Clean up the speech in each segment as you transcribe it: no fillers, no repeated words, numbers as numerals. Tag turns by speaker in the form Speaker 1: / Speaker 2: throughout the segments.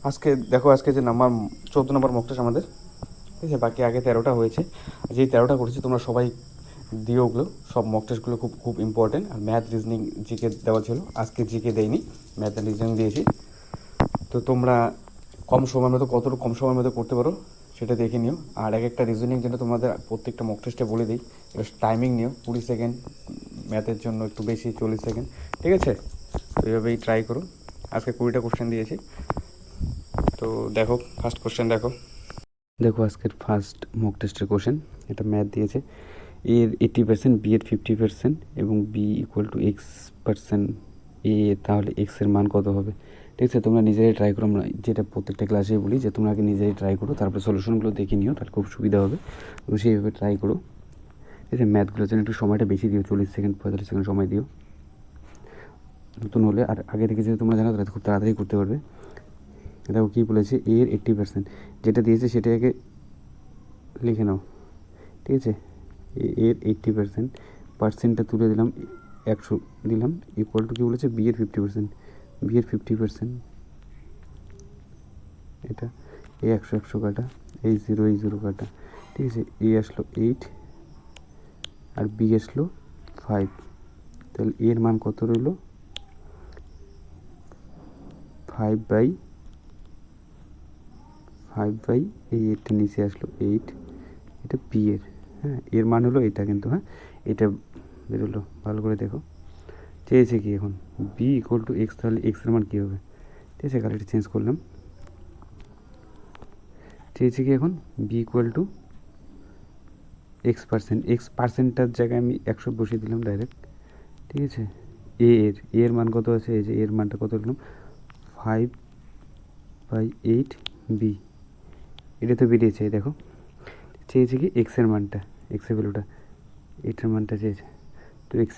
Speaker 1: আজকে দেখো, আজকে যে নাম্বার 14 নম্বর মক টেস্ট আমাদের, ঠিক আছে। বাকি আগে 13টা হয়েছে, যেই 13টা করেছি তোমরা সবাই দিও ওগুলো। সব মক টেস্টগুলো খুব খুব ইম্পর্টেন্ট। আর ম্যাথ রিজনিং জিকে দেওয়া ছিল, আজকে জিকে দেয়নি, ম্যাথ আর রিজনিং দিয়েছি। তো তোমরা কম সময়ের মধ্যে, কতটুকু কম সময়ের মধ্যে করতে পারো সেটা দেখে নিও। আর এক একটা রিজনিং যেটা তোমাদের প্রত্যেকটা মক টেস্টে বলে দিই, এটা টাইমিং নিও 20 সেকেন্ড, ম্যাথের জন্য একটু বেশি 40 সেকেন্ড, ঠিক আছে। তো এইভাবেই ট্রাই করো। আজকে 20টা কোশ্চেন দিয়েছি। তো দেখো, ফার্স্ট কোশ্চেন দেখো। দেখো আজকের ফার্স্ট মক টেস্টের কোশ্চেন, এটা ম্যাথ দিয়েছে। এর 80%, বি এর 50% এবং বি ইকুয়াল টু X%, এ তাহলে এক্সের মান কত হবে? ঠিক আছে, তোমরা নিজেরাই ট্রাই করো। আমরা যেটা প্রত্যেকটা ক্লাসেই বলি যে তোমরা আগে নিজেরাই ট্রাই করো, তারপরে সলিউশনগুলো দেখে নিও, তাহলে খুব সুবিধা হবে। তো সেইভাবে ট্রাই করো। ঠিক আছে, ম্যাথগুলোর জন্য একটু সময়টা বেশি দিও, 40 সেকেন্ড 45 সেকেন্ড সময় দিও নতুন হলে। আর আগে থেকে যদি তোমরা জানো তাহলে খুব তাড়াতাড়ি করতে পারবে। দেখো কী বলেছে, এর 80%, যেটা দিয়েছে সেটাকে লিখে নাও। ঠিক আছে, এর 80%, পার্সেন্টটা তুলে দিলাম, 100 দিলাম, ইকুয়াল টু কী বলেছে, বি এর 50%, বি এর 50%, এটা এই 100 কাটা, এই 0 কাটা। ঠিক আছে, এ আসলো 8 আর বি আসলো 5, তাহলে এর মান কত রইল? 5/5, এই এরটা নিচে আসলো 8, এটা বি এর, হ্যাঁ এর মান হলো এটা, কিন্তু হ্যাঁ এটা বেরোলো, ভালো করে দেখো। চেয়েছে কি এখন, বি ইকুয়াল টু এক্স, তাহলে এক্সের মান কী হবে? ঠিক আছে, কালারটা চেঞ্জ করলাম। চেয়েছে কি এখন, বি ইকুয়াল টু X%, X%টার জায়গায় আমি 100 বসিয়ে দিলাম ডাইরেক্ট। ঠিক আছে, এর মান কত আছে, এই যে এর মানটা কত দিলাম, 5/8 বি, এটা তো বেরিয়েছে। দেখো চেয়েছে কি এক্সের মানটা, এক্সের ভ্যালুটা, এটার মানটা চেয়েছে। তো এক্স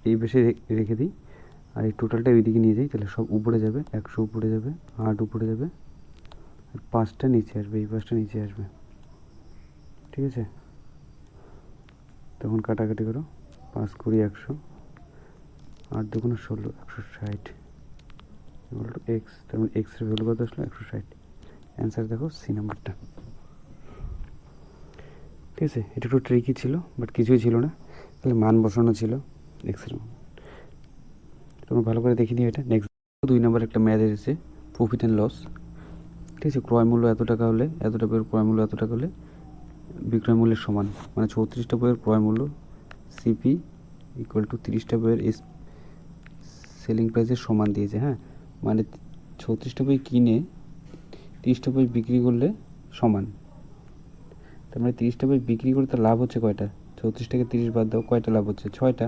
Speaker 1: এই পাশে রেখে দিই, আর এই টোটালটা ওইদিকে নিয়ে যাই, তাহলে সব উপরে যাবে, 100 উপরে যাবে, 8 উপরে যাবে, আর 5টা নিচে আসবে, এই 5টা নিচে আসবে। ঠিক আছে, তখন কাটাকাটি করো, 5 কুড়ি 100, 8 দুগুণ 16, 160 ইকুয়াল টু এক্স। তার মানে এক্সের ভ্যালু কত আসলো, 160। অ্যান্সার দেখো সি নাম্বারটা। ঠিক আছে, এটা একটু ট্রিকি ছিল, বাট কিছুই ছিল না, তাহলে মান বসানো ছিল এক্সের মান। তোমরা ভালো করে দেখে নিও এটা। নেক্সট 2 নম্বর একটা ম্যাথ এসেছে, প্রফিট অ্যান্ড লস। ঠিক আছে, ক্রয় মূল্য এত টাকা হলে, এতটা বইয়ের ক্রয় মূল্য এত টাকা হলে বিক্রয় মূল্যের সমান, মানে 34টা বইয়ের ক্রয় মূল্য সিপি ইকুয়াল টু 30টা বইয়ের সেলিং প্রাইসের সমান দিয়েছে। হ্যাঁ, মানে 36টা বই কিনে 30টা বই বিক্রি করলে সমান। তার মানে 30টা বই বিক্রি করে তার লাভ হচ্ছে কয়টা? 34 থেকে 30 বাদ দাও, কয়টা লাভ হচ্ছে? 6টা।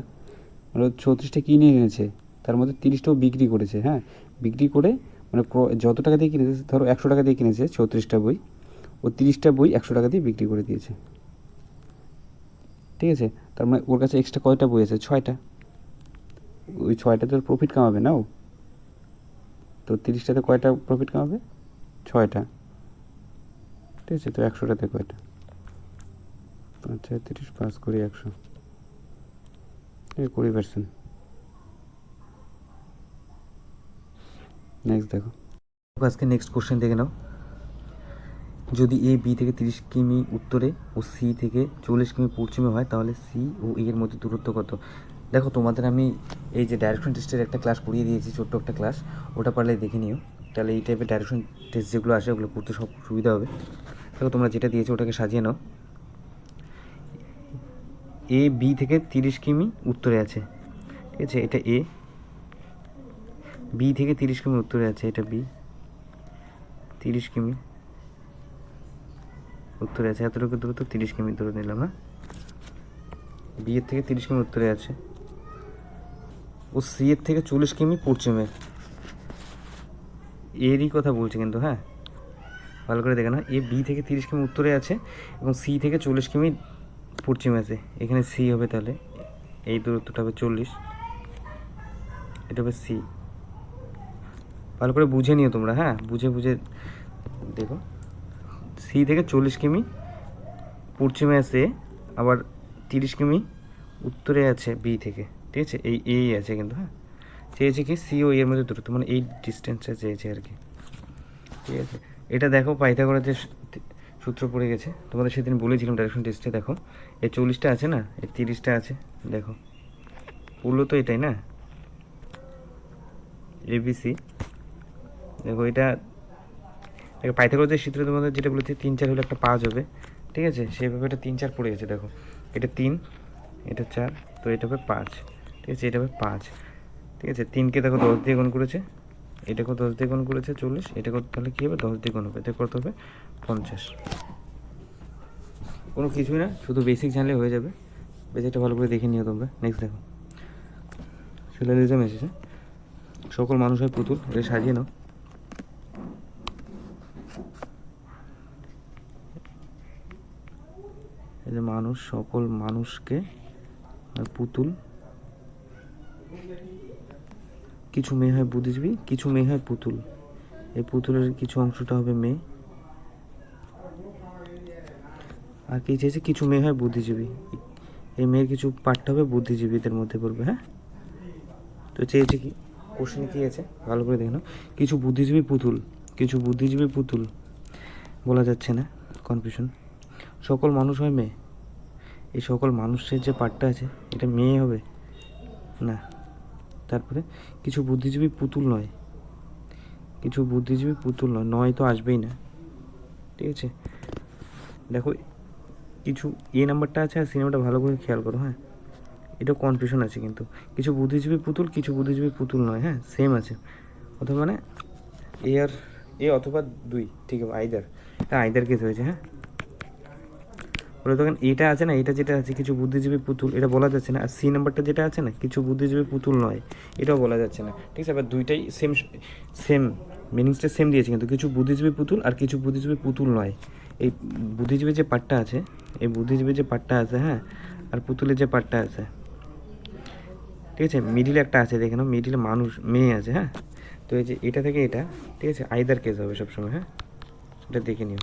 Speaker 1: মানে 36টা কিনে এনেছে, তার মধ্যে 30টাও বিক্রি করেছে। হ্যাঁ, বিক্রি করে মানে যত টাকা দিয়ে কিনেছে, ধরো 100 টাকা দিয়ে কিনেছে 36টা বই, ও 30টা বই 100 টাকা দিয়ে বিক্রি করে দিয়েছে। ঠিক আছে, তার মানে ওর কাছে এক্সট্রা কয়টা বই আছে? 6টা। ওই 6টাতে ওর প্রফিট কামাবে না ও, তো 30টাতে কয়টা প্রফিট কামাবে? 6টা। ঠিক আছে, তো 100টাতে কয়টা? 5 4 30, 5 কুড়ি 100, 20%। নেক্সট দেখো, আজকে নেক্সট কোশ্চেন দেখে নাও। যদি এ বি থেকে 30 কিমি উত্তরে ও সি থেকে 40 কিমি পশ্চিমে হয়, তাহলে সি ও এ এর মধ্যে দূরত্ব কত? দেখো তোমাদের আমি এই যে ডাইরেকশন টেস্টের একটা ক্লাস করিয়ে দিয়েছি, ছোট্ট একটা ক্লাস, ওটা পারলে দেখে নিও। তাহলে এই টাইপের ডাইরেকশন টেস্ট যেগুলো আসে ওগুলো করতে সব সুবিধা হবে। দেখো তোমরা যেটা দিয়েছো ওটাকে সাজিয়ে নাও। এ বি থেকে 30 কিমি উত্তরে আছে, ঠিক আছে, এটা এ। বি থেকে 30 কিমি উত্তরে আছে, এটা বি। 30 কিমি উত্তরে আছে, এতটুকু দূরত্ব 30 কিমি ধরে নিলাম। হ্যাঁ, বি এর থেকে 30 কিমি উত্তরে আছে, ও সি এর থেকে 40 কিমি পশ্চিমে। এরই কথা বলছে কিন্তু, হ্যাঁ ভালো করে দেখে না। এ বি থেকে 30 কিমি উত্তরে আছে এবং সি থেকে 40 কিমি পশ্চিমে আছে। এখানে সি হবে, তাহলে এই দূরত্বটা হবে 40, এটা হবে সি। ভালো করে বুঝে নিও তোমরা, হ্যাঁ বুঝে বুঝে দেখো। সি থেকে 40 কিমি পশ্চিমে আছে, আবার 30 কিমি উত্তরে আছে বি থেকে। ঠিক আছে, এই আছে কিন্তু। হ্যাঁ, চেয়েছে কি সি ও এর মধ্যে দূরত্ব, মানে এই ডিস্টেন্সটা চেয়েছে আর কি। ঠিক আছে, এটা দেখো পাইথাগোরাসের সূত্র পড়ে গেছে, তোমাদের সেদিন বলেছিলাম ডাইরেকশন টেস্টে। দেখো এই 40টা আছে না, এই 30টা আছে, দেখো পুরো তো এটাই না, এবিসি। দেখো এটা দেখো পাইথাগোরাসের সূত্র তোমাদের যেটা বলেছি 3 4 হলে একটা 5 হবে, ঠিক আছে, সেইভাবে এটা 3 4 পড়ে গেছে। দেখো এটা 3, এটা 4, তো এটা হবে 5, ঠিক আছে, এটা হবে 5, ঠিক আছে। 3কে দেখো 10 দিয়ে গুণ করেছে, এটাকেও 10 দিয়ে গুণ করেছে 40, এটাকেও তাহলে কী হবে 10 দিয়ে গুণ হবে, এটা কত হবে 50। কোনো কিছুই না, শুধু বেসিক জানলে হয়ে যাবে। বেসিকটা ভালো করে দেখে নিও তোমরা। নেক্সট দেখো সিলোজিজম এসেছে, সকল মানুষ হয় পুতুল, এটা সাজিয়ে নাও। এই যে মানুষ, সকল মানুষকে পুতুল, কিছু মেয়ে হয় বুদ্ধিজীবী, কিছু মেয়ে হয় পুতুল। এই পুতুলের কিছু অংশটা হবে মেয়ে, আর কি চেয়েছে কিছু মেয়ে হয় বুদ্ধিজীবী, এই মেয়ের কিছু পার্টটা হবে বুদ্ধিজীবীদের মধ্যে পড়বে। হ্যাঁ, তো চেয়েছে কি, কোশ্চেন কী আছে ভালো করে দেখে নাও। কিছু বুদ্ধিজীবী পুতুল, কিছু বুদ্ধিজীবী পুতুল বলা যাচ্ছে না, কনফিউশন। সকল মানুষ হয় মেয়ে, এই সকল মানুষের যে পার্টটা আছে এটা মেয়ে হবে না। তারপরে কিছু বুদ্ধিজীবী পুতুল নয়, কিছু বুদ্ধিজীবী পুতুল নয়, নয় তো আসবেই না, ঠিক আছে। দেখো কিছু এ নাম্বারটা আছে আর সি নাম্বারটা ভালো করে খেয়াল করো। হ্যাঁ, এটা কনফিউশন আছে কিন্তু, কিছু বুদ্ধিজীবী পুতুল, কিছু বুদ্ধিজীবী পুতুল নয়, হ্যাঁ সেম আছে, অথবা মানে এ আর এ অথবা 2, ঠিক আছে, আইদার, এটা আইদার কেস হয়েছে। হ্যাঁ, বলে তখন এটা আছে না, এটা যেটা আছে কিছু বুদ্ধিজীবী পুতুল, এটা বলা যাচ্ছে না। আর সি নাম্বারটা যেটা আছে না, কিছু বুদ্ধিজীবী পুতুল নয়, এটাও বলা যাচ্ছে না, ঠিক আছে। এবার দুইটাই সেম সেম মিনিংসটা সেম দিয়েছে, কিন্তু কিছু বুদ্ধিজীবী পুতুল আর কিছু বুদ্ধিজীবী পুতুল নয়। এই বুদ্ধিজীবী যে পার্টটা আছে, এই বুদ্ধিজীবী যে পার্টটা আছে, হ্যাঁ, আর পুতুলের যে পার্টটা আছে, ঠিক আছে, মিডিলে একটা আছে, দেখে নাও মিডিলে মানুষ মেয়ে আছে। হ্যাঁ, তো এই যে এটা থেকে এটা, ঠিক আছে, আইদার কেস হবে সবসময়। হ্যাঁ, এটা দেখে নিও।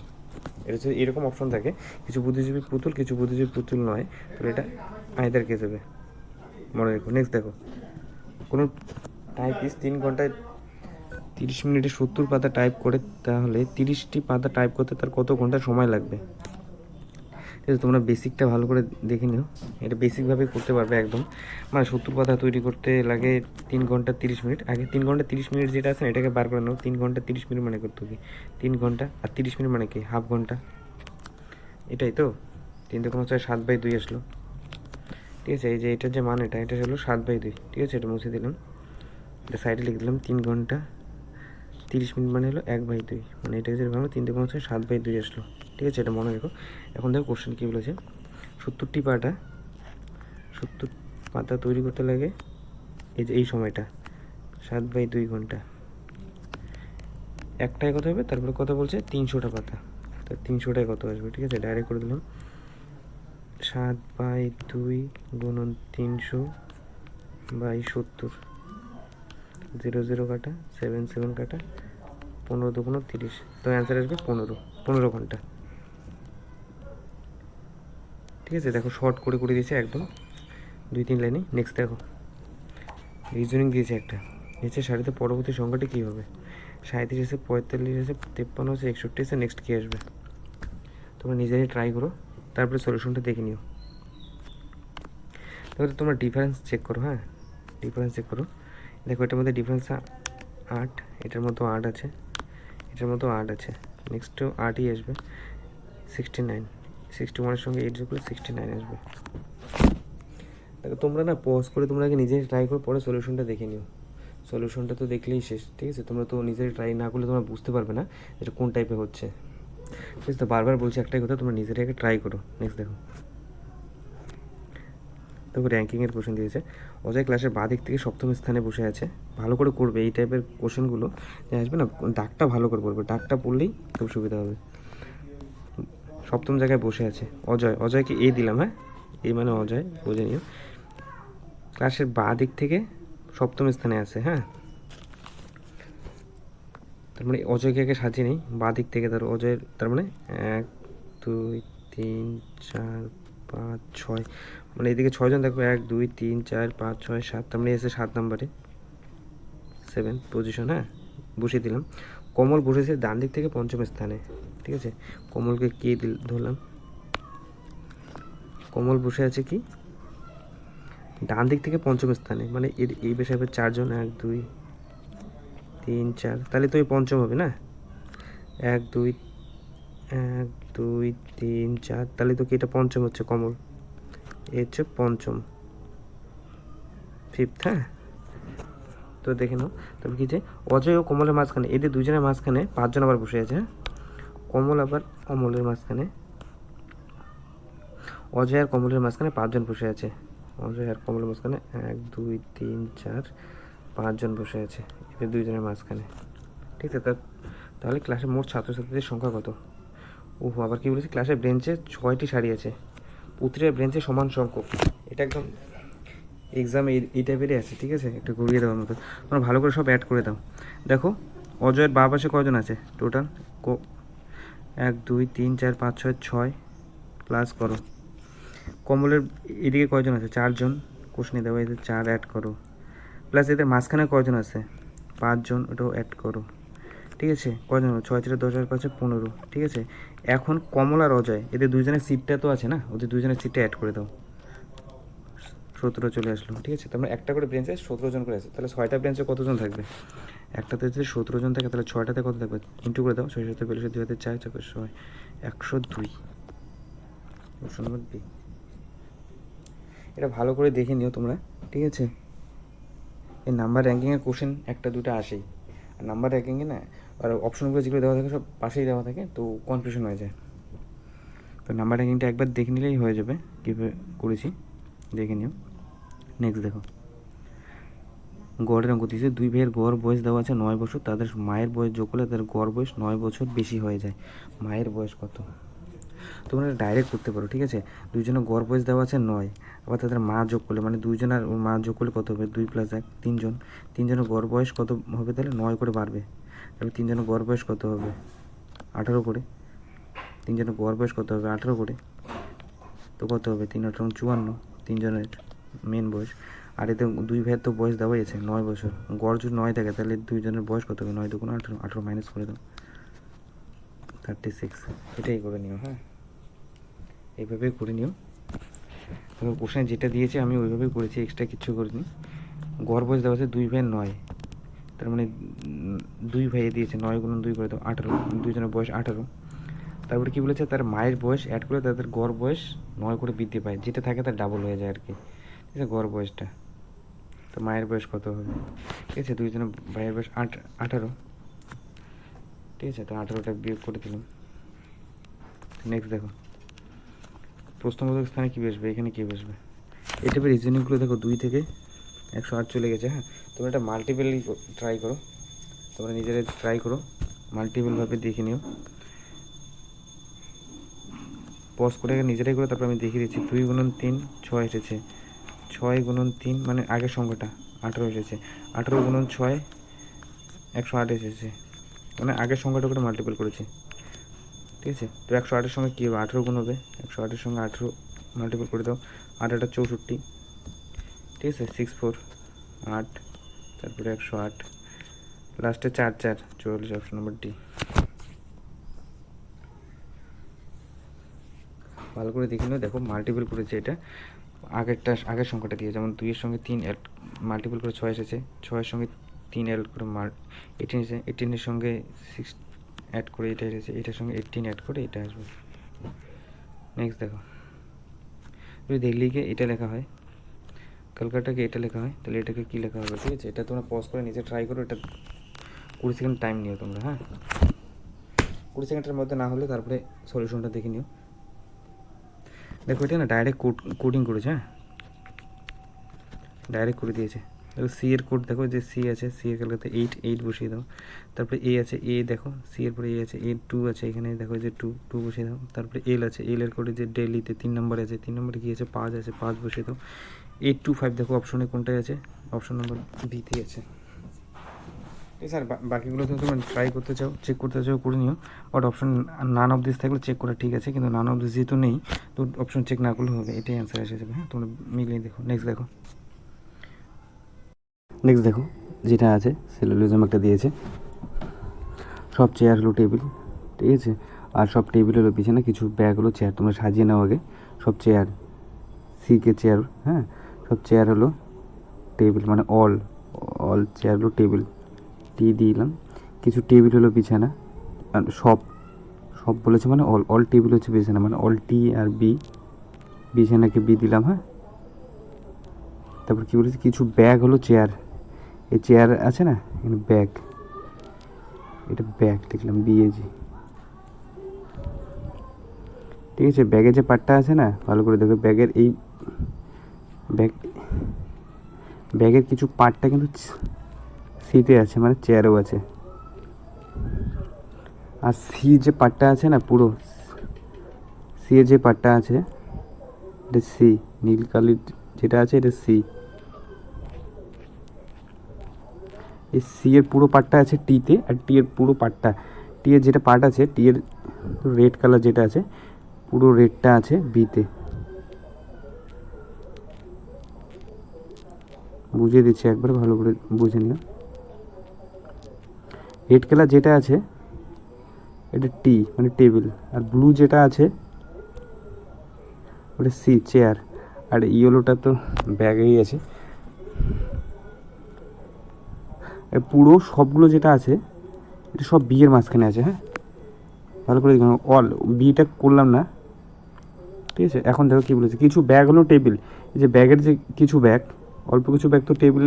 Speaker 1: এটা যদি এরকম অপশন থাকে, কিছু বুদ্ধিজীবী পুতুল, কিছু বুদ্ধিজীবী পুতুল নয়, তাহলে এটা আইদার কেস হবে, মনে রেখো। নেক্সট দেখো, কোনো টাইপিস্ট 3 ঘন্টায় 30 মিনিটে 70 পাতা টাইপ করে, তাহলে 30টি পাতা টাইপ করতে তার কত ঘন্টা সময় লাগবে? ঠিক আছে, তোমরা বেসিকটা ভালো করে দেখে নিও, এটা বেসিকভাবে করতে পারবে একদম। মানে 70 পাতা তৈরি করতে লাগে 3 ঘন্টা 30 মিনিট। আগে 3 ঘন্টা 30 মিনিট যেটা আছে না, এটাকে বার করে নাও। 3 ঘন্টা 30 মিনিট মানে করতে হবে 3 ঘন্টা, আর 30 মিনিট মানে কি হাফ ঘন্টা, এটাই তো। 3 থেকে 7/2 আসলো, ঠিক আছে। এই যে এটার যে মান, এটা হলো 7/2, ঠিক আছে, এটা মুছে দিলাম, এটা সাইডে লিখে দিলাম। 3 ঘন্টা 30 মিনিট মানে হলো 1/2, মানে এটা যে ভাঙলো 3 থেকে 7/2 আসলো, ঠিক আছে, এটা মনে রেখো। এখন দেখো কোশ্চেন কী বলেছে, 70টি পাতা 70 পাতা তৈরি করতে লাগে এই যে এই সময়টা 7/2 ঘন্টা। একটাই কত হবে, তারপরে কত বলছে 300টা পাতা, তো 300টায় কত আসবে, ঠিক আছে, ডাইরেক্ট করে দিলাম 7/2 গুণন 300/70, 0 0 কাটা, 7 7 কাটা, 15 2 30, তো অ্যান্সার আসবে 15 ঘন্টা, ঠিক আছে। দেখো শর্ট করে দিয়েছে একদম 2-3 লাইনে। নেক্সট দেখো রিজনিং দিয়েছে একটা, নিচে সারিতে পরবর্তী সংখ্যাটি কী হবে? 37 আছে, 45 আছে, 53 আছে, 61 আছে, নেক্সট কী আসবে? তোমরা নিজেরাই ট্রাই করো, তারপরে সলিউশনটা দেখে নিও। তাহলে তোমরা ডিফারেন্স চেক করো। হ্যাঁ, ডিফারেন্স চেক করো। দেখো এটার মধ্যে ডিফারেন্স 8, এটার মতো 8 আছে, এটার মতো 8 আছে, নেক্সটও 8ই আসবে। 69, 61-এর সঙ্গে 8 যোগ করে 69 আসবে। দেখো তোমরা না পজ করে তোমরা আগে নিজেই ট্রাই করো, পরে সলিউশনটা দেখে নিও। সলিউশনটা তো দেখলেই শেষ, ঠিক আছে। তোমরা তো নিজেরাই ট্রাই না করলে তোমরা বুঝতে পারবে না এটা কোন টাইপের হচ্ছে, ঠিক আছে। তো বারবার বলছি একটাই কথা, তোমরা নিজেরাই আগে ট্রাই করো। নেক্সট দেখো, দেখো র্যাঙ্কিংয়ের কোশ্চেন দিয়েছে। অজয় ক্লাসের বাঁ দিক থেকে 7ম স্থানে বসে আছে, ভালো করে করবে এই টাইপের কোশ্চেনগুলো যে আসবে না, ডাকটা ভালো করে পড়বে, ডাকটা পড়লেই খুব সুবিধা হবে। 7ম জায়গায় বসে আছে অজয়, অজয়কে এ দিলাম, হ্যাঁ, এই মানে অজয়, বুঝে নিও। ক্লাসের বাঁ দিক থেকে 7ম স্থানে আছে, হ্যাঁ, তার মানে অজয়কে আগে সাজিয়ে নেই বাঁ দিক থেকে। ধরো অজয়ের, তার মানে 1 2 3 4 5 6, মানে এদিকে 6 জন, দেখো 1 2 3 4 5 6 7, তার মানে এসে 7 নম্বরে 7 পজিশন, হ্যাঁ, বসিয়ে দিলাম।
Speaker 2: কমল বসেছে ডান দিক থেকে পঞ্চম স্থানে, ঠিক আছে। কমলকে কে ধরলাম, কমল বসে আছে কি ডান দিক থেকে পঞ্চম স্থানে, মানে এর এই বেশে হবে 4 জন, 1 2 3 4, তাহলে তো এই পঞ্চম হবে না, 1 2 1 2 3 4, তাহলে তো কি এটা পঞ্চম হচ্ছে কমল, এ হচ্ছে পঞ্চম, ফিফথ। হ্যাঁ, তো দেখে নাও। তবে কি যে অজয় ও কমলের মাঝখানে, এদের দুজনের মাঝখানে 5 জন আবার বসে আছে। হ্যাঁ, কমল আবার অমলের মাঝখানে, অজয় আর কমলের মাঝখানে 5 জন বসে আছে। অজয় আর কমলের মাঝখানে 1 2 3 4 5 জন বসে আছে এদের দুইজনের মাঝখানে, ঠিক আছে। তাহলে ক্লাসে মোট ছাত্রছাত্রীদের সংখ্যা কত? আবার কি বলেছি, ক্লাসের বেঞ্চে 6টি সারি আছে, প্রতিটা বেঞ্চে সমান সংখ্যক। এটা একদম এক্সামে এই টাইপেরই আছে, ঠিক আছে। একটু ঘুরিয়ে দেওয়ার মতো, তোমরা ভালো করে সব অ্যাড করে দাও। দেখো অজয়ের বাঁ পাশে কজন আছে টোটাল, 1 2 3 4 5 6 6 প্লাস করো। কমলের এদিকে কয়জন আছে, 4 জন, কোশ্চেনে দেওয়া এদের 4 অ্যাড করো, প্লাস এদের মাঝখানে কয়জন আছে, 5 জন, ওটাও অ্যাড করো, ঠিক আছে। কয়জন, 6 4 10 আর 5 15, ঠিক আছে। এখন কমল আর অজয় এদের দুইজনের সিটটা তো আছে না, ওদের দুইজনের সিটটা অ্যাড করে দাও, 17 চলে আসলো, ঠিক আছে। তোমরা একটা করে বেঞ্চে 17 জন করে আছে, তাহলে 6টা বেঞ্চে কতজন থাকবে, একটাতে যদি 17 জন থাকে তাহলে 6টাতে কত থাকবে, ইন্টু করে দাও, 6 7 42 2 হাতে 4 4 6 102, অপশন নম্বর বি। এটা ভালো করে দেখে নিও তোমরা, ঠিক আছে। এই নাম্বার র্যাঙ্কিংয়ের কোশ্চেন একটা দুটো আসেই, আর নাম্বার র্যাঙ্কিংয়ে না, আর অপশনগুলো যেগুলো দেওয়া থাকে সব পাশেই দেওয়া থাকে, তো কনফিউশন হয়ে যায়। তো নাম্বার র্যাঙ্কিংটা একবার দেখে নিলেই হয়ে যাবে, কীভাবে করেছি দেখে নিও। নেক্সট দেখো, গড়ের অঙ্ক দিয়েছে, 2 ভাইয়ের গড় বয়স দেওয়া আছে 9 বছর, তাদের মায়ের বয়স যোগ করলে তাদের গড় বয়স 9 বছর বেশি হয়ে যায়। মায়ের বয়স কত? তোমরা ডাইরেক্ট করতে পারো, ঠিক আছে। দুইজনের গড় বয়স দেওয়া আছে 9, আবার তাদের মা যোগ করলে, মানে দুইজন আর মা যোগ করলে কত হবে, 2 + 1 3 জন, 3 জনের গড় বয়স কত হবে, তাহলে 9 করে বাড়বে। তাহলে 3 জনের গড় বয়স কত হবে, 18 করে। 3 জনের গড় বয়স কত হবে, 18 করে, তো কত হবে, 3 18 54, 3 জনের মেন বয়স। আর এতে 2 ভাইয়ের তো বয়স দেওয়াই আছে 9 বছর, গড় যদি 9 থাকে তাহলে 2 জনের বয়স কত হবে, 9 2 18, 18 মাইনাস করে দাও, 36। এটাই করে নিও। হ্যাঁ, এইভাবেই করে নিও। এবার কোশ্চেন যেটা দিয়েছে আমি ওইভাবেই করেছি, এক্সট্রা কিচ্ছু করিনি। গড় বয়স দেওয়া আছে 2 ভাইয়ের 9, তার মানে 2 ভাইয়ে দিয়েছে 9 × 2 করে দাও 18, দুইজনের বয়স 18। তারপরে কী বলেছে, তার মায়ের বয়স অ্যাড করে তাদের গড় বয়স 9 করে বৃদ্ধি পায়, যেটা থাকে তার ডাবল হয়ে যায় আর কি, ঠিক আছে, গড় বয়সটা। তো মায়ের বয়স কত হবে, ঠিক আছে, দুইজনের ভাইয়ের বয়স 18, ঠিক আছে। তো 18টা বিয়োগ করে দিলাম। নেক্সট দেখো, প্রশ্নবোধক স্থানে কী বসবে, এখানে কী বসবে, এটা রিজনিংগুলো দেখো 2 থেকে 108 চলে গেছে। হ্যাঁ, তোমরা এটা মাল্টিপেলই ট্রাই করো, তোমরা নিজেরা ট্রাই করো, মাল্টিপলভাবে দেখে নিও, পজ করে নিজেরাই করো, তারপর আমি দেখিয়ে দিচ্ছি। 2 × 3 6 এসেছে, 6 × 3 মানে আগের সংখ্যাটা 18 এসেছে, 18 × 6 108 এসেছে, মানে আগের সংখ্যাটা করে মাল্টিপল করেছে, ঠিক আছে। তো 108-এর সঙ্গে কী হবে, 18 গুণ হবে, 108-এর সঙ্গে 18 মাল্টিপল করে দাও, 8 8 64, ঠিক আছে, 6 4 8, তারপরে 108, লাস্টে 4 4 44, অপশন নম্বর ডি। ভালো করে দেখে নিও, দেখো মাল্টিপল করেছে, এটা আগের সংখ্যাটা দিয়ে, যেমন 2 এর সঙ্গে 3 অ্যাড মাল্টিপল করে 6 এসেছে, 6 এর সঙ্গে 3 অ্যাড করে 18 এসেছে, 18 এর সঙ্গে 6 অ্যাড করে এটা এসেছে, এটার সঙ্গে 18 অ্যাড করে এটা আসবে। নেক্সট দেখো, যদি দিল্লিকে এটা লেখা হয়, কলকাতাকে এটা লেখা হয়, তাহলে এটাকে কী লেখা হবে, ঠিক আছে। এটা তোমরা পজ করে নিজে ট্রাই করো, এটা 20 সেকেন্ড টাইম নিও তোমরা। হ্যাঁ, 20 সেকেন্ডের মধ্যে না হলে তারপরে সলিউশনটা দেখে নিও। দেখো এটা না ডাইরেক্ট কোডিং করেছে, হ্যাঁ, ডাইরেক্ট করে দিয়েছে। দেখো সি এর কোড, দেখো যে সি আছে, সি এর ক্যালকাতে 8 বসিয়ে দাও, তারপরে এ আছে, এ দেখো সি এর পরে এ আছে, এ 2 আছে, এখানে দেখো যে 2 বসিয়ে দাও, তারপরে এল আছে, এল এর কোডে যে দিল্লিতে 3 নম্বর আছে, 3 নম্বরে কী আছে, 5 আছে, 5 বসিয়ে দাও। 8 2 5 দেখো অপশনে কোনটায় আছে, অপশন নম্বর বিতে আছে, ঠিক আছে। আর বাকিগুলো তো তোমরা ট্রাই করতে চাও, চেক করতে চাও, করে নিও, but option none of this থাকলে চেক করা ঠিক আছে, কিন্তু নান অফ দিস যেহেতু নেই তো অপশন চেক না করলে হবে, এটাই অ্যান্সার এসে যাবে। হ্যাঁ, তোমরা মিলিয়ে দেখো। নেক্সট দেখো যেটা আছে সিলোজিজম একটা দিয়েছে,
Speaker 1: সব চেয়ার হলো টেবিল, ঠিক আছে। আর সব টেবিল হলো বিছানা, কিছু ব্যাগ হলো চেয়ার। তোমরা সাজিয়ে নাও আগে সব চেয়ার, সিকে চেয়ার, হ্যাঁ সব চেয়ার হলো টেবিল, মানে অল অল চেয়ার হলো টেবিল, টি দিলাম। কিছু টেবিল হলো বিছানা, আর সব সব বলেছে মানে অল অল টেবিল হচ্ছে বিছানা, মানে অল টি আর বি, বিছানাকে বি দিলাম, হ্যাঁ। তারপর কী বলেছে, কিছু ব্যাগ হলো চেয়ার, এই চেয়ার আছে না এখানে ব্যাগ, এটা ব্যাগ লিখলাম বিএজি, ঠিক আছে। ব্যাগের যে পার্টটা আছে না, ভালো করে দেখো, ব্যাগের এই ব্যাগের কিছু পার্টটা কিন্তু সিতে আছে, মানে চেয়ারেও আছে। আর সি যে পার্টটা আছে না, পুরো সি এর যে পার্টটা আছে, এটা সি, নীল কালির যেটা আছে এটা সি। এই সি এর পুরো পার্টটা আছে টিতে, আর টি এর পুরো পার্টটা, টি এর যেটা পার্ট আছে, টি এর রেড কালার যেটা আছে, পুরো রেডটা আছে বিতে। বুঝিয়ে দিচ্ছি একবার, ভালো করে বুঝে নিও। রেড কালার যেটা আছে এটা টি, মানে টেবিল, আর ব্লু যেটা আছে ওটা সি, চেয়ার, আর ইয়েলোটা তো ব্যাগেই আছে। পুরো সবগুলো যেটা আছে এটা সব বি এর মাঝখানে আছে, হ্যাঁ ভালো করে দেখুন। অল বিটা করলাম না, ঠিক আছে। এখন দেখো কী বলেছে, কিছু ব্যাগ হলো টেবিল, এই যে ব্যাগের যে কিছু ব্যাগ, অল্প কিছু ব্যাগ তো টেবিল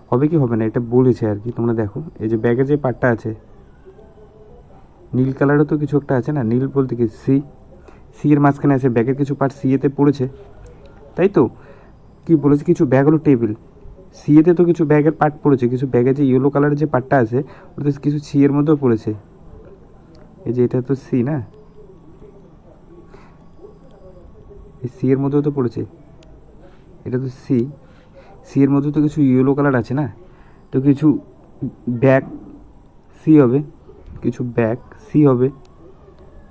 Speaker 1: হবে কি হবে না, এটা বলেছে আর কি। তোমরা দেখো এই যে ব্যাগের যে পার্টটা আছে, নীল কালারও তো কিছু একটা আছে না, নীল বলতে কি সি, সি এর মাঝখানে আছে, ব্যাগের কিছু পার্ট সি এতে পড়েছে, তাই তো। কি বলেছে, কিছু ব্যাগ হলো টেবিল, সি এতে তো কিছু ব্যাগের পার্ট পড়েছে, কিছু ব্যাগের যে ইয়েলো কালারের যে পার্টটা আছে ওটা কিছু সি এর মধ্যেও পড়েছে। এই যে এটা তো সি না, এই সি এর মধ্যেও তো পড়েছে, এটা তো সি, সি এর মধ্যে তো কিছু ইয়েলো কালার আছে না, তো কিছু ব্যাগ সি হবে, কিছু ব্যাগ সি হবে,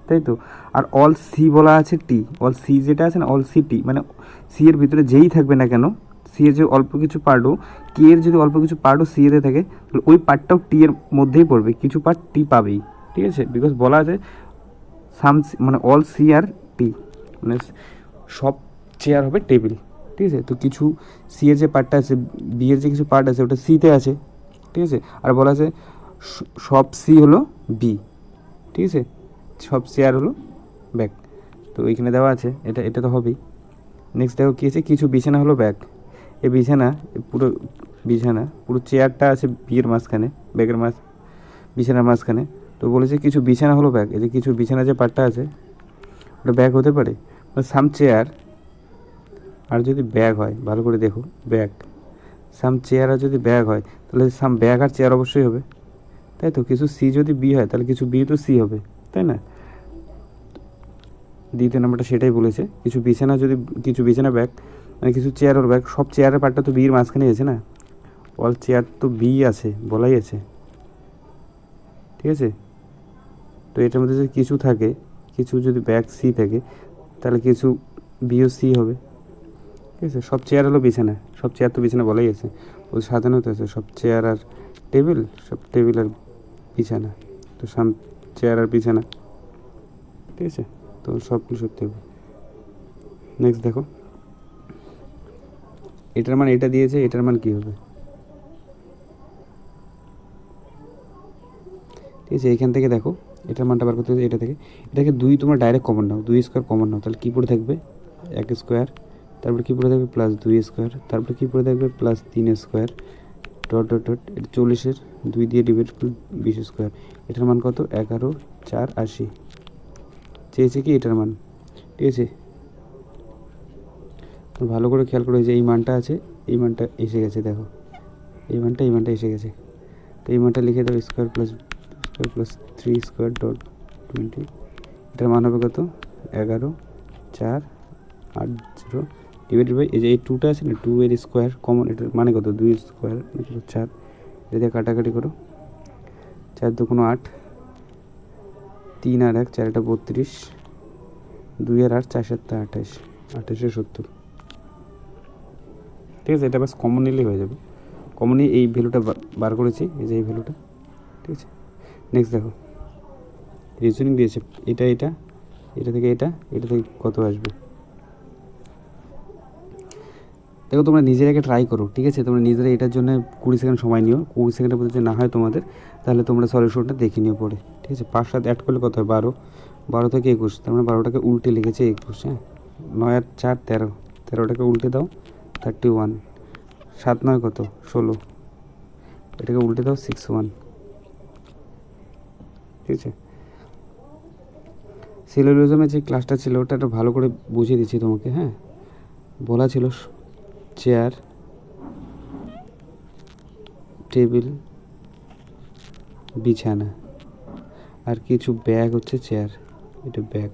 Speaker 1: তাই তো। আর অল সি বলা আছে টি, অল সি যেটা আছে না, অল সি টি, মানে সি এর ভিতরে যেই থাকবে না কেন, সি এর যে অল্প কিছু পার্টও, কে এর যদি অল্প কিছু পার্টও সি এতে থাকে, তাহলে ওই পার্টটাও টি এর মধ্যেই পড়বে, কিছু পার্ট টি পাবেই, ঠিক আছে। বিকজ বলা আছে সাম, মানে অল সি আর টি, মানে সব চেয়ার হবে টেবিল, ঠিক আছে। তো কিছু সি এর যে পার্টটা আছে, বি এর যে কিছু পার্ট আছে ওটা সিতে আছে, ঠিক আছে। আর বলা আছে সব সি হলো বি, ঠিক আছে, সব চেয়ার হলো ব্যাগ, তো এইখানে দেওয়া আছে, এটা এটা তো হবেই। নেক্সট দেখো কী আছে, কিছু বিছানা হলো ব্যাগ, এই বিছানা পুরো বিছানা পুরো চেয়ারটা আছে বিয়ের মাঝখানে, ব্যাগের বিছানার মাঝখানে, তো বলেছে কিছু বিছানা হলো ব্যাগ, এই যে কিছু বিছানা যে পার্টটা আছে ওটা ব্যাগ হতে পারে, সাম চেয়ার। আর যদি ব্যাগ হয়, ভালো করে দেখো, ব্যাগ সাম চেয়ার আর যদি ব্যাগ হয় তাহলে সাম ব্যাগ আর চেয়ার অবশ্যই হবে, তাই তো। কিছু সি যদি বি হয় তাহলে কিছু বি তো সি হবে, তাই না। দ্বিতীয় নাম্বারটা সেটাই বলেছে, কিছু বিছানা যদি, কিছু বিছানা ব্যাগ, মানে কিছু চেয়ার ওর ব্যাগ, সব চেয়ারের পার্টটা তো বির মাঝখানে আছে না, অল চেয়ার তো বি আছে, বলাই আছে, ঠিক আছে। তো এটার মধ্যে যদি কিছু থাকে, কিছু যদি ব্যাগ সি থাকে তাহলে কিছু বিও সি হবে, ঠিক আছে। সব চেয়ার হলো বিছানা, সব চেয়ার তো বিছানা বলাই আছে, ও সাজানো তো আছে, সব চেয়ার আর টেবিল, সব টেবিল আর বিছানা, তো সাম চেয়ার আর বিছানা, ঠিক আছে। তো সবগুলো সত্যি হবে। নেক্সট দেখো, এটার মান এটা দিয়েছে, এটার মান কী হবে, ঠিক আছে। এইখান থেকে দেখো এটার মানটা বার করতে হবে, এটা থেকে এটাকে দুই তোমরা ডাইরেক্ট কমন নাও, 2 স্কোয়ার কমন নাও, তাহলে কী পড়ে থাকবে 1 স্কোয়ার, তারপরে কী পড়ে থাকবে প্লাস 2 স্কোয়ার, তারপরে কী পড়ে থাকবে plus 3 square, dot dot dot, এটা 40-এর 2 দিয়ে ডিভাইড করলে 20 স্কোয়ার। এটার মান কত, 11, 4, 80 চেয়েছে কি এটার মান, ঠিক আছে। তো ভালো করে খেয়াল করে, যে এই মানটা আছে, এই মানটা এসে গেছে, দেখো এই মানটা এসে গেছে, তো এই মানটা লিখে দাও, স্কোয়ার প্লাস 3 স্কোয়ার ডট 20, এটার মান হবে কত 11, 4, 8, 0 ডিভাইডেড বাই, এই যে এই 2টা আছে না, 2 এর স্কোয়ার কমন, এটার মানে কত 2 স্কোয়ার 4, এটা দিয়ে কাটাকাটি করো, 4 2 8, 3 আর 1 4 এটা 32, 2 আর 8 4 7 28, 28 70, ঠিক আছে। এটা বাস কমন নিলেই হয়ে যাবে, কমনই এই ভ্যালুটা বার করেছি, এই যে এই ভ্যালুটা, ঠিক আছে। নেক্সট দেখো, রিজনিং দিয়েছে, এটা এটা এটা থেকে এটা থেকে কত আসবে। দেখো তোমরা নিজেরাকে ট্রাই করো, ঠিক আছে? তোমরা নিজেরা এটার জন্য 20 সেকেন্ড সময় নিও। 20 সেকেন্ডের মধ্যে যদি না হয় তোমাদের, তাহলে তোমরা সলিউশনটা দেখে নিও পরে, ঠিক আছে? 5 7 অ্যাড করলে কত হয়? 12, 12 থেকে 21, তার মানে 12টাকে উল্টে লিখেছে 21। হ্যাঁ, 9 আর 4 13, 13টাকে উল্টে দাও 31, 7 9 কত? 16, এটাকে উল্টে দাও 61, ঠিক আছে? সিলোজিজমের যে ক্লাসটা ছিল ওটা একটু ভালো করে বুঝিয়ে দিচ্ছি তোমাকে। হ্যাঁ, বলা ছিল চেয়ার, টেবিল, বিছানা, আর কিছু ব্যাগ হচ্ছে চেয়ার, এটা ব্যাগ,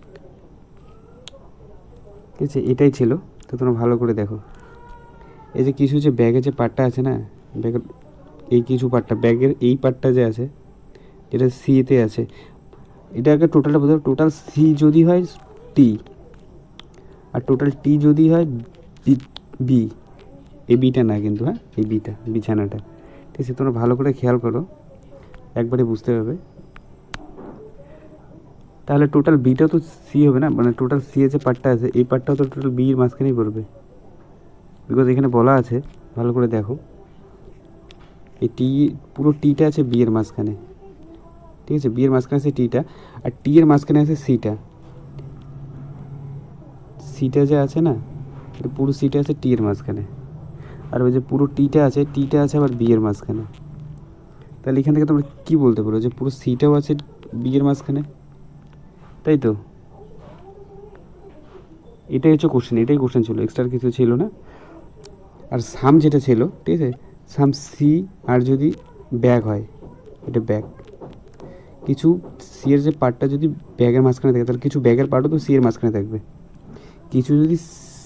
Speaker 1: ঠিক আছে? এটাই ছিল। তো তোমরা ভালো করে দেখো, এই যে কিছু যে ব্যাগের যে পার্টটা আছে না, ব্যাগের এই কিছু পার্টটা, ব্যাগের এই পার্টটা যে আছে যেটা সিতে আছে, এটাকে টোটালটা বোঝাবো। টোটাল সি যদি হয় টি, আর টোটাল টি যদি হয় বি, এই বিটা না কিন্তু, হ্যাঁ, এই বিটা বিছানাটা, ঠিক আছে? তোমরা ভালো করে খেয়াল করো, একবারে বুঝতে পারবে। তাহলে টোটাল বিটা তো সি হবে না, মানে টোটাল সি এর যে পার্টটা আছে এই পার্টটাও তো টোটাল বি এর মাঝখানেই পড়বে, বিকজ এখানে বলা আছে, ভালো করে দেখো, এই টি, পুরো টিটা আছে বি এর মাঝখানে, ঠিক আছে? বি এর মাঝখানে আছে টিটা, আর টি এর মাঝখানে আছে সিটা। সিটা যে আছে না, পুরো সিটা আছে টি এর মাঝখানে, আর ওই যে পুরো টিটা আছে আবার বি এর মাঝখানে। তাহলে এখান থেকে তোমরা কী বলতে পারো যে পুরো সিটাও আছে বি এর মাঝখানে, তাই তো? এটাই হচ্ছে কোশ্চেন, এটাই কোশ্চেন ছিল, এক্সট্রা কিছু ছিল না। আর সাম যেটা ছিল, ঠিক আছে, সাম সি, আর যদি ব্যাগ হয়, এটা ব্যাগ, কিছু সি এর যে পার্টটা যদি ব্যাগের মাঝখানে থাকে, তাহলে কিছু ব্যাগের পার্টও তো সি এর মাঝখানে থাকবে। কিছু যদি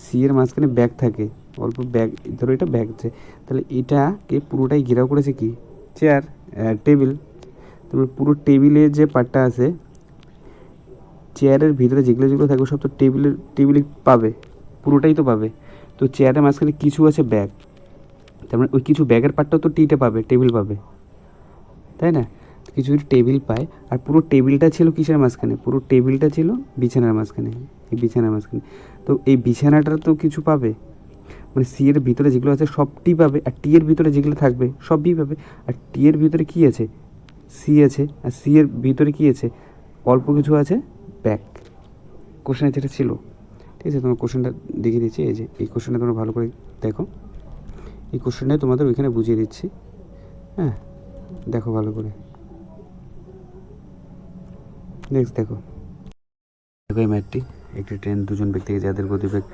Speaker 1: সি এর মাঝখানে ব্যাগ থাকে, অল্প ব্যাগ, ধরো এটা ব্যাগ আছে, তাহলে এটাকে পুরোটাই ঘেরাও করেছে কি? Chair, table. তারপরে পুরো টেবিলের যে পার্টটা আছে, চেয়ারের ভিতরে যেগুলো যেগুলো থাকবে সব তো টেবিলে পাবে, পুরোটাই তো পাবে। তো চেয়ারের মাঝখানে কিছু আছে ব্যাগ, তার মানে ওই কিছু ব্যাগের পার্টটাও তো টিটা পাবে, টেবিল পাবে, তাই না? কিছু যদি টেবিল পায়, আর পুরো টেবিলটা ছিল কিসের মাঝখানে? পুরো টেবিলটা ছিল বিছানার মাঝখানে, এই বিছানার মাঝখানে। তো এই বিছানাটার তো কিছু পাবে, মানে সি এর ভিতরে যেগুলো আছে সব টি পাবে, আর টি এর ভিতরে যেগুলো থাকবে সব বি পাবে। আর টি এর ভিতরে কী আছে? সি আছে, আর সি এর ভিতরে কী আছে? অল্প কিছু আছে ব্যাগ। কোশ্চেনে যেটা ছিল, ঠিক আছে? তোমার কোশ্চেনটা দেখিয়ে দিচ্ছি, এই যে এই কোশ্চেনটা তোমরা ভালো করে দেখো, এই কোশ্চেনটা তোমাদের ওইখানে বুঝিয়ে দিচ্ছি। হ্যাঁ, দেখো ভালো করে, নেক্সট দেখো এই ম্যাথটি। একটি ট্রেন দুজন ব্যক্তিকে যাদের গতিবেগ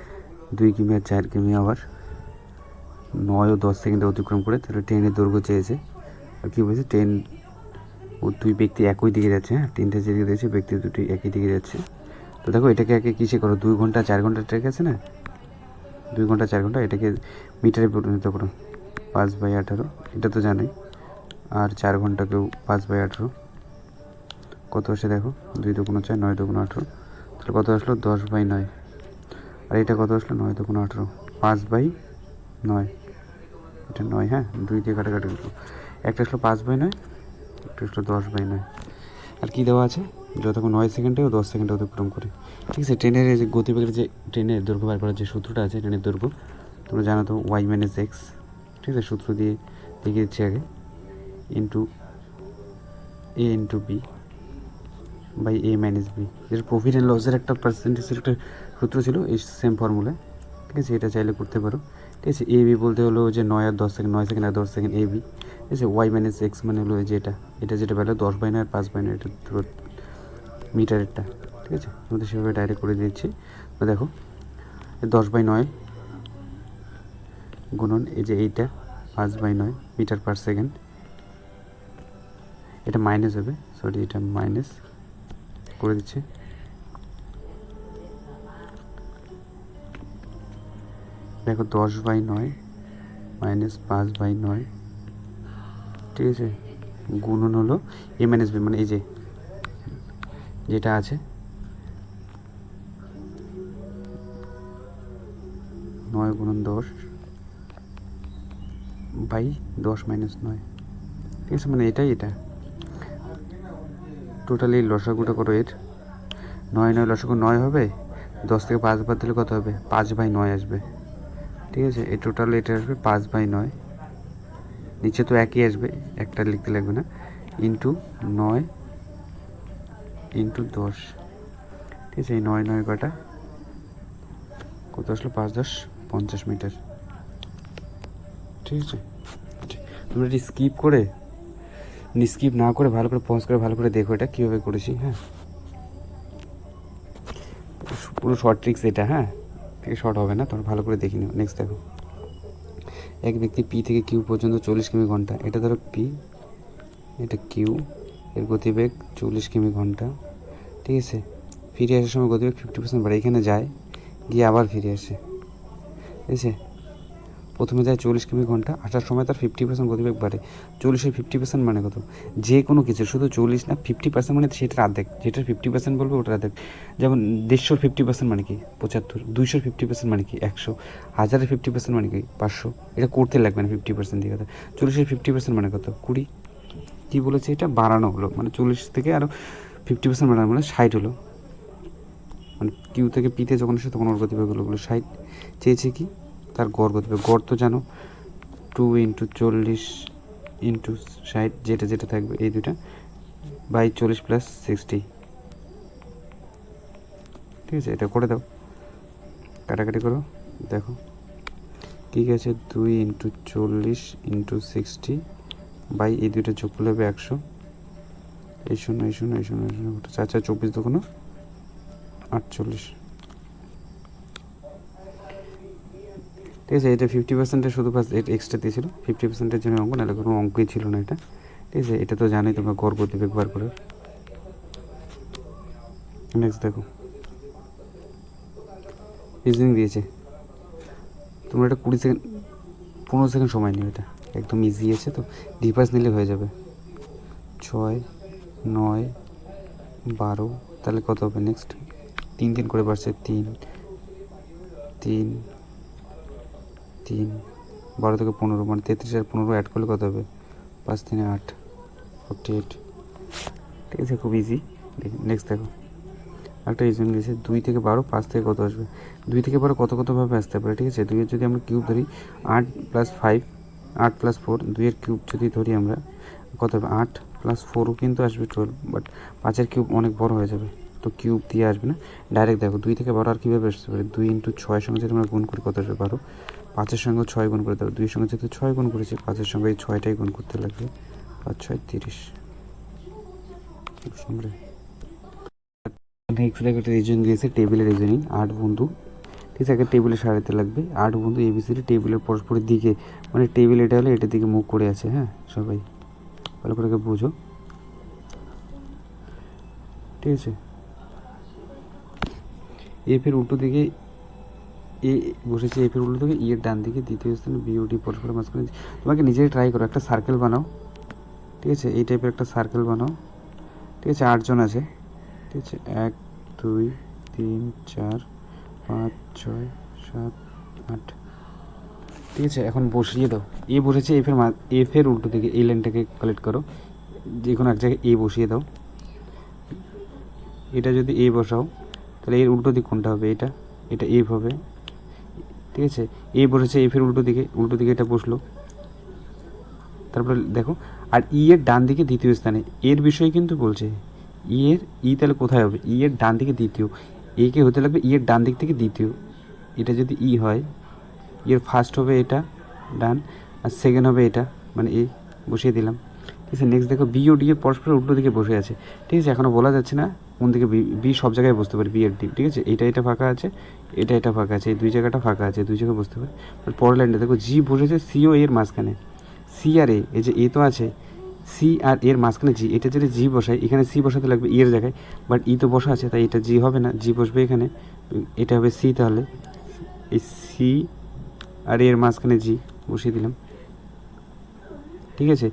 Speaker 1: 2 কিমি আর 4 কিমি আওয়ার 9 ও 10 সেকেন্ডে অতিক্রম করে, তাহলে ট্রেনের দৈর্ঘ্য চেয়েছে। আর কী বলছে? ট্রেন ও দুই ব্যক্তি একই দিকে যাচ্ছে, হ্যাঁ, ট্রেনটা যেদিকে যাচ্ছে ব্যক্তি দুটি একই দিকে যাচ্ছে। তো দেখো এটাকে আগে কিসে করো? 2 ঘন্টা 4 ঘন্টা ট্রেক আছে না, 2 ঘন্টা 4 ঘন্টা, এটাকে মিটারে পরিণত করো, 5/18, এটা তো জানোই। আর 4 ঘন্টাকেও 5/18, কত আসে দেখো? 2 দুগুণ 4, 9 দুগুণ 18, তাহলে কত আসলো? 10/9। আর এটা কত আসলো? 9 দুগুণ 18, 5/9, এটা 9, হ্যাঁ, 2 দিয়ে কাটাকাটি করবো, একটা আসলো 5/9, একটা আসলো 10/9। আর কী দেওয়া আছে? যতক্ষণ 9 সেকেন্ডে ও 10 সেকেন্ডে অতিক্রম করে, ঠিক আছে? ট্রেনের যে গতিবেগের যে ট্রেনের দৈর্ঘ্য বার করার যে সূত্রটা আছে, ট্রেনের দৈর্ঘ্য তোমরা জানো তো, y - x, ঠিক আছে? সূত্র দিয়ে দেখিয়ে দিচ্ছি আগে, into a into b by a minus b, যেটা প্রফিট অ্যান্ড লসের একটা পার্সেন্টেজের একটা সূত্র ছিল, এই সেম ফর্মুলায়, ঠিক আছে? এটা চাইলে করতে পারো, ঠিক আছে? এ বি বলতে হলো যে 9 আর 10 second, 9 second R 10 second A B, ঠিক আছে? y - x মানে হলো যে এটা যেটা ভ্যালু 10/9 আর 5/9, এটা মিটারেরটা, ঠিক আছে? আমাদের সেভাবে ডাইরেক্ট করে দিচ্ছি। তো দেখো 10/9 গুণন এই যে এইটা 5/9 মিটার পার সেকেন্ড, এটা মাইনাস হবে, সরি, এটা মাইনাস করে দিচ্ছে। দেখো 10/9 মাইনাস 5/9, ঠিক আছে? গুণন হলো a - b, মানে এই যে যেটা আছে 9 গুণন 10/10 - 9, ঠিক আছে? মানে এটাই এটা, টোটালি লসাগুটা করো এর, 9 লসাগু 9 হবে, 10 থেকে 5 বাদ দিলে কত হবে, 5/9 আসবে। ঠিক আছে, এই টোটাল এটা আসবে 5/9, নিচে তো একই আসবে, একটা লিখতে লাগবে না, ইন্টু 9 ইন্টু 10। ঠিক আছে, এই 9 কাটা কত আসলো, 5 10 50 মিটার। ঠিক আছে, তোমরা এটি স্কিপ না করে ভালো করে পজ করে ভালো করে দেখো এটা কীভাবে করেছি। হ্যাঁ, পুরো শর্ট ট্রিক্স এটা, হ্যাঁ, থেকে শর্ট হবে না, তোমরা ভালো করে দেখে নিও। নেক্সট দেখো, এক ব্যক্তি পি থেকে কিউ পর্যন্ত 40 কিমি ঘন্টা, এটা ধরো পি, এটা কিউ, এর গতিবেগ 40 কিমি ঘন্টা। ঠিক আছে, ফিরে আসার সময় গতিবেগ 50% বাড়ে, এখানে যায় গিয়ে আবার ফিরে আসে। ঠিক আছে, প্রথমে যায় 40 কিমি ঘন্টা, আসার সময় তার 50% গতিবেগ বাড়ে। 40-এর 50% মানে কত, যে কোনো কিছু, শুধু 40 না, 50% মানে সেটার অর্ধেক, যেটার 50% বলবে ওটার অর্ধেক। যেমন 150-র 50% মানে কি 75, 200-র 50% মানে কি 100, 1000-এর 50% মানে কি 500। এটা করতে লাগবে না 50% দিয়ে কথা। 40-এর 50% মানে কত, 20। কী বলেছে, এটা বাড়ানো হলো, মানে 40 থেকে আরও 50% বাড়ানো মানে 60 হলো, মানে কিউ থেকে পিতে যখন আসে তখন ওর গতিবেগ হলো 60। চেয়েছে কি, তার গড় গতিবেগ, গড় তো জানো 2 × 40 × 60, যেটা থাকবে এই দুটা বাই 40 + 60। ঠিক আছে, এটা করে দাও, কাটাকাটি করো, দেখো কী আছে, 2 × 40 × 60 বাই এই দুইটা যোগ করলে হবে 100। এই শূন্য 4 4 24 দুগুণ 48। ঠিক আছে, এটা 50%-এর শুধু ফার্স্ট এটা এক্সট্রা দিয়েছিল, 50%-এর জন্য অঙ্ক, নাহলে কোনো অঙ্কই ছিল না এটা। ঠিক আছে, এটা তো জানোই তোমরা গড় গতিবেগ বার করে। নেক্সট দেখো, রিজনিং দিয়েছে, তোমরা এটা 20 সেকেন্ড 15 সেকেন্ড সময় নিও, এটা একদম ইজি আছে, তো ডিভাইস নিলে হয়ে যাবে। 6 9 12, তাহলে কত হবে, নেক্সট 3 3 করে বাড়ছে, 3 3 3, 12 থেকে 15, মানে 33 আর 15 অ্যাড করলে কত হবে, 5 3 8, 48। ঠিক আছে, খুব ইজি। নেক্সট দেখো, একটা রিজন দিয়েছে 2 থেকে 12, 5 থেকে কত আসবে, 2 থেকে 12 কতভাবে আসতে পারে। ঠিক আছে, 2-এর যদি আমরা কিউব ধরি 8 + 5, 8 + 4, 2-এর কিউব যদি ধরি আমরা কত হবে, 8 + 4ও কিন্তু আসবে 12, বাট 5-এর কিউব অনেক বড় হয়ে যাবে, তো কিউব দিয়ে আসবে না। ডাইরেক্ট দেখো 2 থেকে 12 আর কীভাবে আসতে পারে, 2 × 6 সঙ্গে যদি আমরা গুণ করি কত আসবে, 12। 5-এর সঙ্গে 6 গুণ করে দেবো, 2-এর সঙ্গে যেহেতু 6 গুণ করেছি, 5-এর সঙ্গে এই 6টাই গুণ করতে লাগবে, 5 6 30। নেক্সট দেখো, একটা রিজন দিয়েছে, টেবিলের রিজনিং, 8 বন্ধু। ঠিক আছে, একটা টেবিলে সারাতে লাগবে, 8 বন্ধু এবিসিডি টেবিলের পরস্পরের দিকে, মানে টেবিল এটা হলে এটার দিকে মুখ করে আছে। হ্যাঁ, সবাই ভালো করে বুঝো। ঠিক আছে, এফের উল্টো দিকে এ বসেছে, এফের উল্টো দিকে এর ডান দিকে দ্বিতীয় স্থানে বিওডি পরস্পরের মাঝখানে। তোমাকে নিজেই ট্রাই করো, একটা সার্কেল বানাও। ঠিক আছে, এই টাইপের একটা সার্কেল বানাও। ঠিক আছে, 8 জন আছে। ঠিক আছে, 1 2 3 4 5 6 7 8। ঠিক আছে, এখন বসিয়ে দাও, এ বসেছে এফের উল্টো দিকে, এই লাইনটাকে কালেক্ট করো, যে কোনো এক জায়গায় এ বসিয়ে দাও। এটা যদি এ বসাও, তাহলে এর উল্টো দিক কোনটা হবে, এটা এফ হবে। ঠিক আছে, এ বসেছে এফের উল্টো দিকে এটা বসলো। তারপরে দেখো, আর এর ডান দিকে দ্বিতীয় স্থানে, এর বিষয়ে কিন্তু বলছে, তাহলে কোথায় হবে, এর ডান দিকে দ্বিতীয়, কে হতে লাগবে এর ডান দিক থেকে দ্বিতীয়। এটা যদি হয়, এর ফার্স্ট হবে এটা ডান, আর সেকেন্ড হবে এটা, মানে বসিয়ে দিলাম। ঠিক আছে, নেক্সট দেখো, বি ও ডি এর পরস্পর উল্টো দিকে বসে আছে। ঠিক আছে, এখনও বলা যাচ্ছে না কোন দিকে, বি সব জায়গায় বসতে পারে, বি আর ডি। ঠিক আছে, এটা ফাঁকা আছে, এটা ফাঁকা আছে, এই দুই জায়গাটা ফাঁকা আছে, দুই জায়গায় বসতে পারে। পরের লাইনটা দেখো, জি বসেছে সি ও এর মাঝখানে, সি আর এই যে এ তো আছে, সি আর এর মাঝখানে জি, এটা যদি জি বসাই, এখানে সি বসাতে লাগবে এর জায়গায়, বাট তো বসা আছে, তাই এটা জি হবে না, জি বসবে এখানে, এটা হবে সি। তাহলে এই সি আর এর মাঝখানে জি বসিয়ে দিলাম। ঠিক আছে,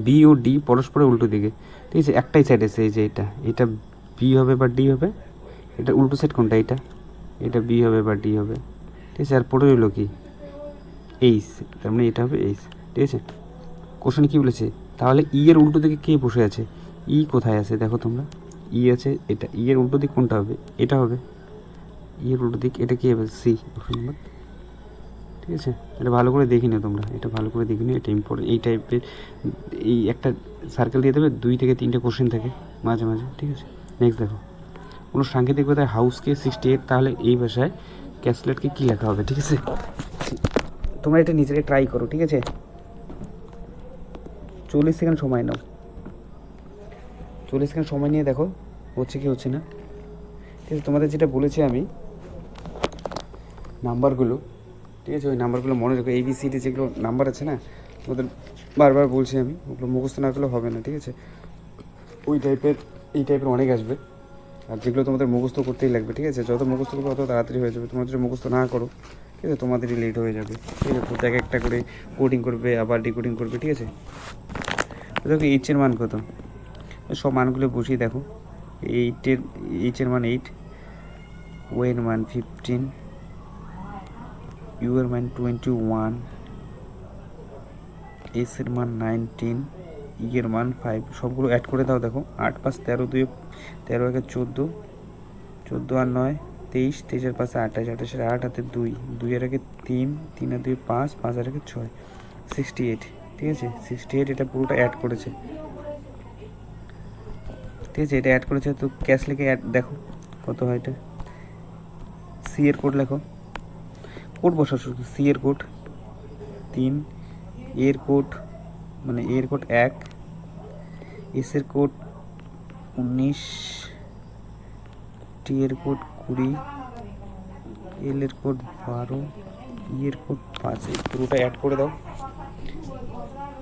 Speaker 1: বি ও ডি পরস্পরের উল্টো দিকে। ঠিক আছে, একটাই সাইড আছে, এই যে এটা বি হবে বা ডি হবে, এটা উল্টো সাইড কোনটা, এটা বি হবে বা ডি হবে। ঠিক আছে, আর পরে রইল কি, এইচ, তার মানে এটা হবে এইচ। ঠিক আছে, কোশ্চেন কী বলেছে, তাহলে এর উল্টো দিকে কে বসে আছে, ই কোথায় আছে দেখো তোমরা, ই আছে, এটা ই এর উল্টো দিক কোনটা হবে, এটা হবে ই এর উল্টো দিক, এটা কী হবে সি অপশন নাম্বার। ঠিক আছে, এটা ভালো করে দেখি না তোমরা, এটা ভালো করে দেখি না, এটা ইম্পর্টেন্ট। এই টাইপের এই একটা সার্কেল দিয়ে দেবে, 2 থেকে 3টে কোশ্চেন থাকে মাঝে মাঝে। ঠিক আছে, নেক্সট দেখো, কোনো সাংকেতিক কথায় হাউসকে 68, তাহলে এই ভাষায় ক্যাসলেটকে কী লেখা হবে। ঠিক আছে, তোমরা এটা নিজেকে ট্রাই করো। ঠিক আছে, 40 সেকেন্ড সময় নাও, 40 সেকেন্ড সময় নিয়ে দেখো হচ্ছে কি হচ্ছে না। ঠিক আছে, তোমাদের যেটা বলেছি আমি নাম্বারগুলো, ঠিক আছে, ওই নাম্বারগুলো মনে রেখো। ABCD যেগুলো নাম্বার আছে না, ওদের বারবার বলছি আমি, ওগুলো মুখস্থ না করলে হবে না। ঠিক আছে, ওই টাইপের এই টাইপের অনেক আসবে, আর যেগুলো তোমাদের মুখস্থ করতেই লাগবে। ঠিক আছে, যত মুখস্থ করবে তত তাড়াতাড়ি হয়ে যাবে। তোমরা যদি মুখস্থ না করো, ঠিক আছে, তোমাদেরই লেট হয়ে যাবে। ঠিক আছে, তো এক একটা করে কোডিং করবে, আবার ডিকোডিং করবে। ঠিক আছে, তো দেখো এইচের মান কত, সব মানগুলো বসিয়ে দেখো। এইচের মান 8, ওয়ের মান 15, ইউ এর মান 21, এস এর মান 19, ই এর মান 5, সবগুলো অ্যাড করে দাও। দেখো 8 5 13, 2 13 1 14, 14 আর 9 23, 23 আর 5 28, 28 আর 8 হাতে 2, 2 আর 1 3, 3 আর 2 5, 5 আর 1 6, 68। ঠিক আছে, 68 এটা পুরোটা অ্যাড করেছে। ঠিক আছে, এটা অ্যাড করেছে, তো ক্যাশ লিখে অ্যাড দেখো কত হয় এটা। সি এর কোড লেখো, কোড বসাও শুধু, সি এর কোড 3, এর কোড মানে এর কোড 1, এস এর কোড 19, টি এর কোড 20, এল এর কোড 12, ই এর কোড 5, এই পুরোটা অ্যাড করে দাও।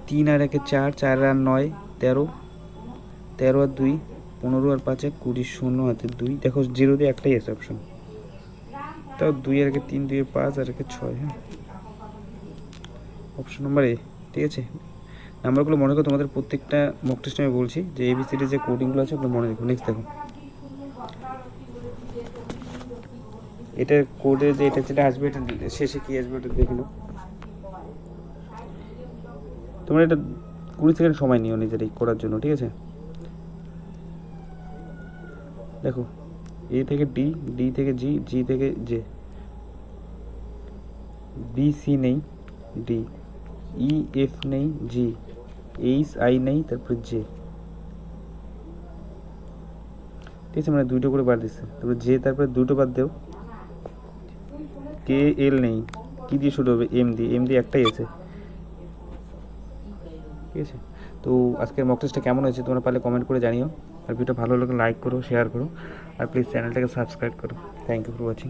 Speaker 1: 3 আর 1 4, 4 আর 9 13, 13 আর 2 15 আর 5 20, 0 হাতে 2, দেখো 0 দিয়ে একটাই আছে অপশন, তাও 2 আর 1 3, 2 আর 5 আর 1 6। হ্যাঁ, অপশন নাম্বার এ। ঠিক আছে, নাম্বারগুলো মনে করো, তোমাদের প্রত্যেকটা মক টেস্টে আমি বলছি যে ABCD যে কোডিংগুলো আছে ওগুলো মনে রেখো। নেক্সট দেখো, এটা কোডে যে এটা যেটা আসবে, এটা শেষে কী আসবে ওটা দেখে নাও। তোমরা এটা 20 সেকেন্ড সময় নিও নিজের এই করার জন্য। ঠিক আছে, দেখো এ থেকে ডি, ডি থেকে জি, জি থেকে জে, বি সি নেই, ডি, ই এফ নেই, জি, এইচ আই নেই, তারপরে জে। ঠিক আছে, মানে 2টো করে বাদ দিচ্ছে, তারপরে জে, তারপরে 2টো বাদ দেও। কে এল নেই, কী দিয়ে শুরু হবে, এম দিয়ে, এম দিয়ে একটাই আছে। ঠিক আছে, তো আজকের মক টেস্টটা কেমন হয়েছে তোমরা পারলে কমেন্ট করে জানিও, আর ভিডিও ভালো লাগলে লাইক করো, শেয়ার করো, আর প্লিজ চ্যানেলটাকে সাবস্ক্রাইব করো। Thank you for watching.